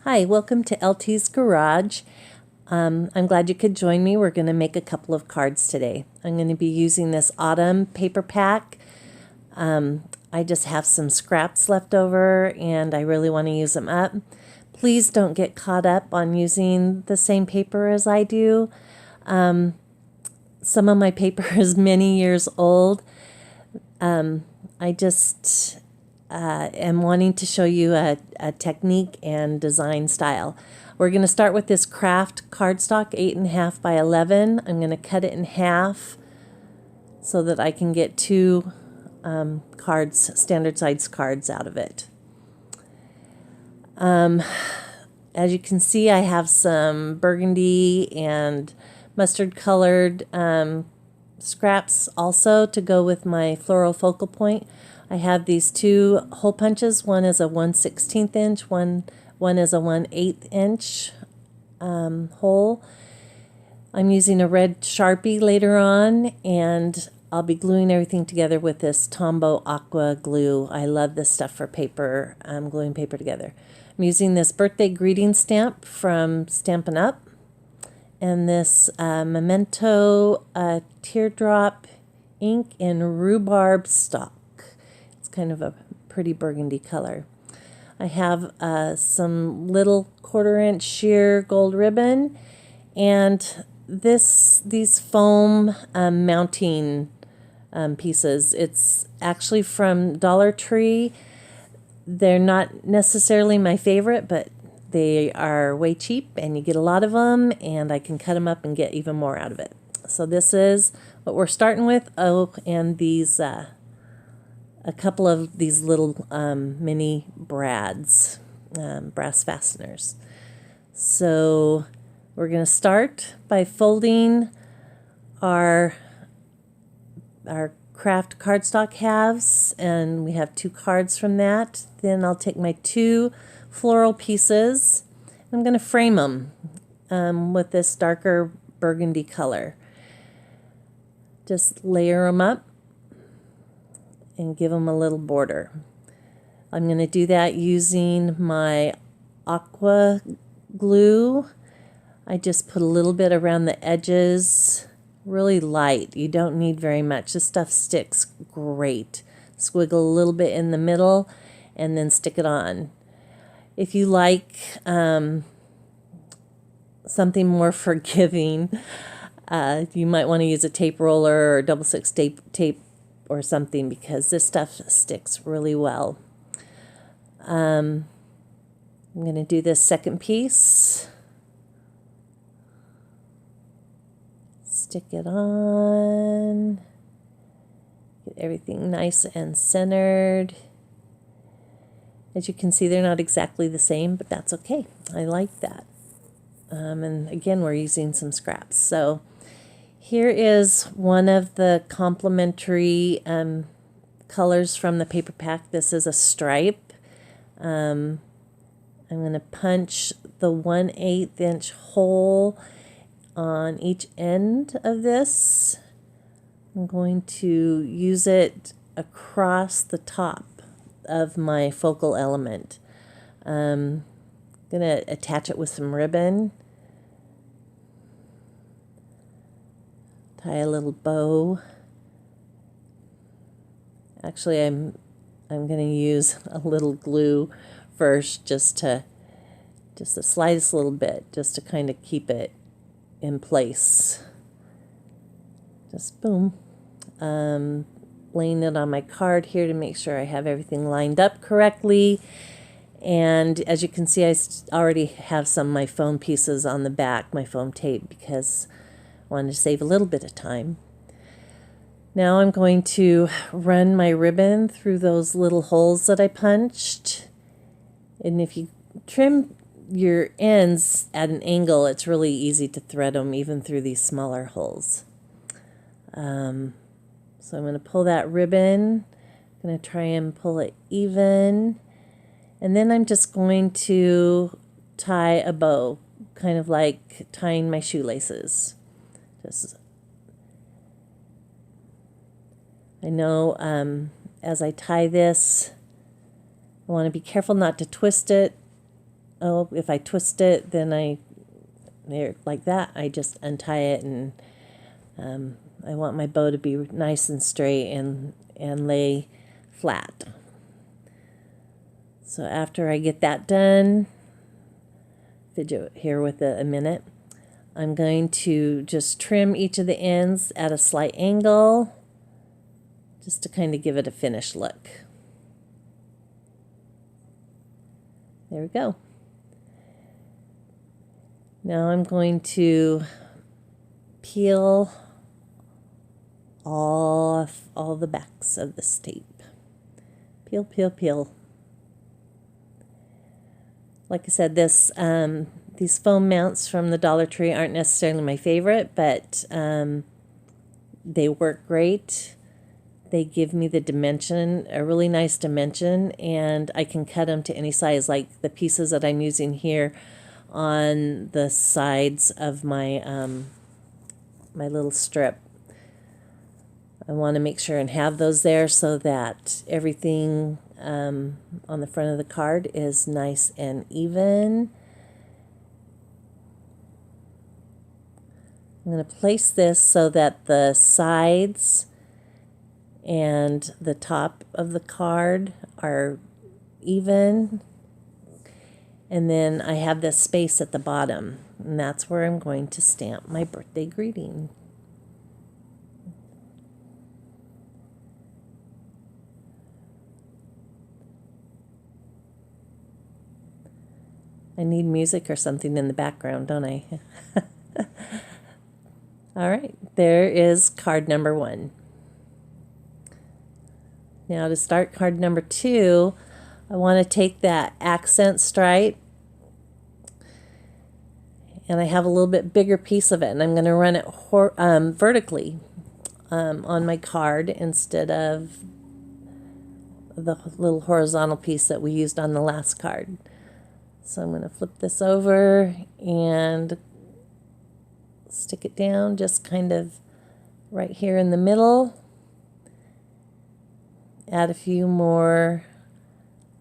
Hi, welcome to LT's Garage. I'm glad you could join me. We're going to make a couple of cards today. I'm going to be using this autumn paper pack. I just have some scraps left over and I really want to use them up. Please don't get caught up on using the same paper as I do. Some of my paper is many years old. I just am wanting to show you a technique and design style. We're going to start with this craft cardstock, 8.5 by 11. I'm going to cut it in half so that I can get two cards, standard size cards out of it. As you can see, I have some burgundy and mustard colored scraps also to go with my floral focal point. I have these two hole punches. One is a 1/16 inch, one is a 1/8 inch hole. I'm using a red Sharpie later on, and I'll be gluing everything together with this Tombow Aqua glue. I love this stuff for paper, gluing paper together. I'm using this birthday greeting stamp from Stampin' Up! And this Memento teardrop ink in rhubarb stock. It's kind of a pretty burgundy color. I have some little 1/4 inch sheer gold ribbon and these foam mounting pieces. It's actually from Dollar Tree. They're not necessarily my favorite, but they are way cheap and you get a lot of them, and I can cut them up and get even more out of it. So this is what we're starting with. Oh, and these a couple of these little mini brads, brass fasteners. So we're going to start by folding our craft cardstock halves, and we have 2 cards from that. Then I'll take my 2 floral pieces. I'm going to frame them with this darker burgundy color. Just layer them up and give them a little border. I'm going to do that using my aqua glue. I just put a little bit around the edges, really light. You don't need very much. This stuff sticks great. Squiggle a little bit in the middle and then stick it on. If you like something more forgiving, you might want to use a tape roller or double 6 tape or something, because this stuff sticks really well. I'm going to do this second piece. Stick it on. Get everything nice and centered. As you can see, they're not exactly the same, but that's okay. I like that. And again, we're using some scraps. So here is one of the complementary colors from the paper pack. This is a stripe. I'm going to punch the 1/8 inch hole on each end of this. I'm going to use it across the top of my focal element. I'm going to attach it with some ribbon. Tie a little bow. Actually, I'm going to use a little glue first, just the slightest little bit, just to kind of keep it in place. Just boom. Laying it on my card here to make sure I have everything lined up correctly. And as you can see, I already have some of my foam pieces on the back, my foam tape, because I wanted to save a little bit of time. Now I'm going to run my ribbon through those little holes that I punched. And if you trim your ends at an angle, it's really easy to thread them even through these smaller holes. So I'm going to pull that ribbon. I'm going to try and pull it even. And then I'm just going to tie a bow, kind of like tying my shoelaces. I know as I tie this, I want to be careful not to twist it oh, if I twist it, then there like that, I just untie it, and I want my bow to be nice and straight and lay flat. So after I get that done, fidget here with it a minute, I'm going to just trim each of the ends at a slight angle, just to kind of give it a finished look. There we go. Now I'm going to peel all the backs of this tape. Peel, peel, peel. Like I said, these foam mounts from the Dollar Tree aren't necessarily my favorite, but they work great. They give me the dimension, a really nice dimension, and I can cut them to any size, like the pieces that I'm using here on the sides of my my little strip. I want to make sure and have those there so that everything on the front of the card is nice and even. I'm going to place this so that the sides and the top of the card are even. And then I have this space at the bottom, and that's where I'm going to stamp my birthday greeting. I need music or something in the background, don't I? All right, there is card number 1. Now to start card number 2, I want to take that accent stripe, and I have a little bit bigger piece of it, and I'm going to run it vertically on my card instead of the little horizontal piece that we used on the last card. So I'm going to flip this over and stick it down just kind of right here in the middle. Add a few more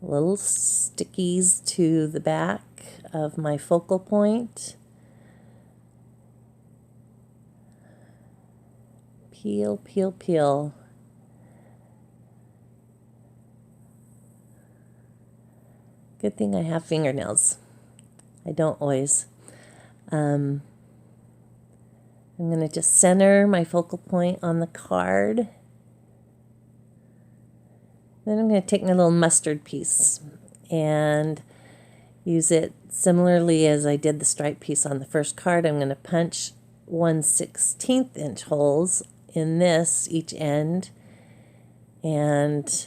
little stickies to the back of my focal point. Peel, peel, peel. Good thing I have fingernails. I don't always. I'm going to just center my focal point on the card. Then I'm going to take my little mustard piece and use it similarly as I did the stripe piece on the first card. I'm going to punch 1/16 inch holes in this each end and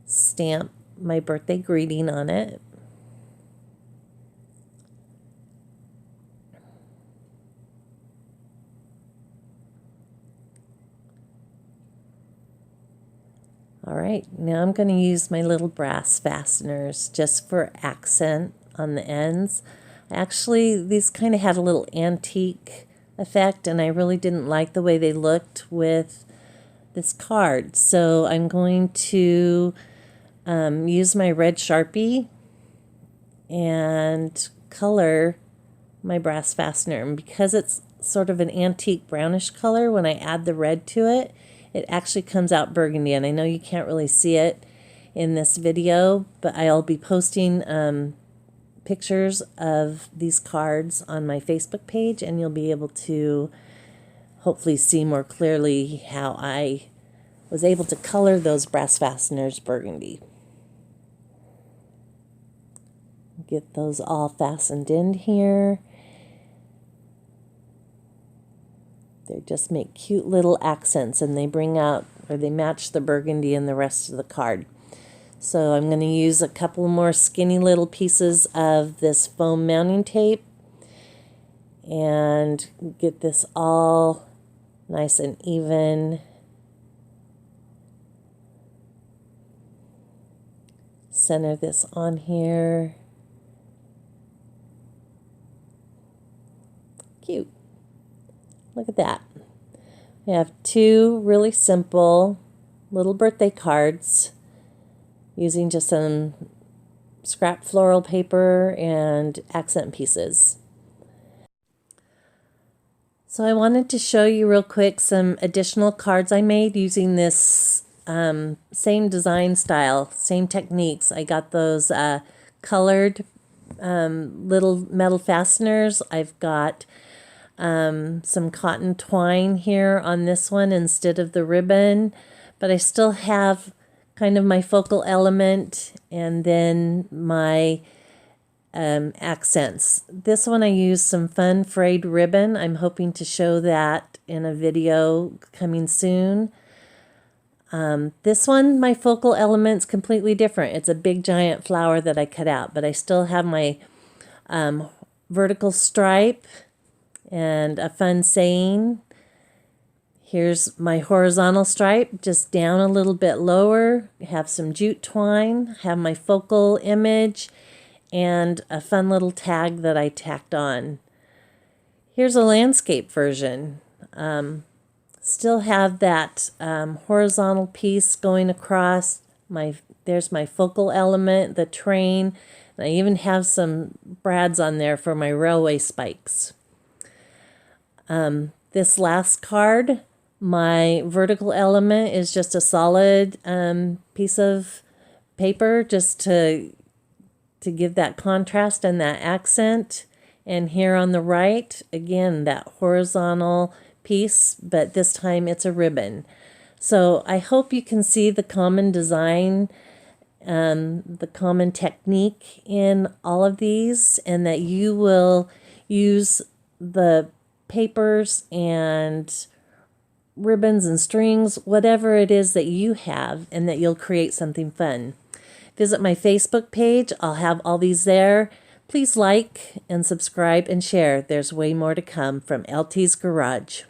stamp my birthday greeting on it. All right, now I'm going to use my little brass fasteners just for accent on the ends. Actually, these kind of had a little antique effect, and I really didn't like the way they looked with this card. So I'm going to use my red Sharpie and color my brass fastener. And because it's sort of an antique brownish color, when I add the red to it, it actually comes out burgundy. And I know you can't really see it in this video, but I'll be posting pictures of these cards on my Facebook page, and you'll be able to hopefully see more clearly how I was able to color those brass fasteners burgundy. Get those all fastened in here. They just make cute little accents, and they bring out, or they match the burgundy and the rest of the card. So I'm going to use a couple more skinny little pieces of this foam mounting tape and get this all nice and even. Center this on here. Cute. Look at that. We have two really simple little birthday cards using just some scrap floral paper and accent pieces. So I wanted to show you real quick some additional cards I made using this same design style, same techniques. I got those colored little metal fasteners. I've got some cotton twine here on this one instead of the ribbon, but I still have kind of my focal element and then my accents. This one I used some fun frayed ribbon. I'm hoping to show that in a video coming soon. This one, my focal element's completely different. It's a big giant flower that I cut out, but I still have my vertical stripe and a fun saying. Here's my horizontal stripe, just down a little bit lower. Have some jute twine, have my focal image, and a fun little tag that I tacked on. Here's a landscape version. Still have that horizontal piece going across. There's my focal element, the train, and I even have some brads on there for my railway spikes. This last card, my vertical element is just a solid piece of paper just to give that contrast and that accent. And here on the right, again, that horizontal piece, but this time it's a ribbon. So I hope you can see the common design, the common technique in all of these, and that you will use the papers and ribbons and strings, whatever it is that you have, and that you'll create something fun. Visit my Facebook page. I'll have all these there. Please like and subscribe and share. There's way more to come from LT's Garage.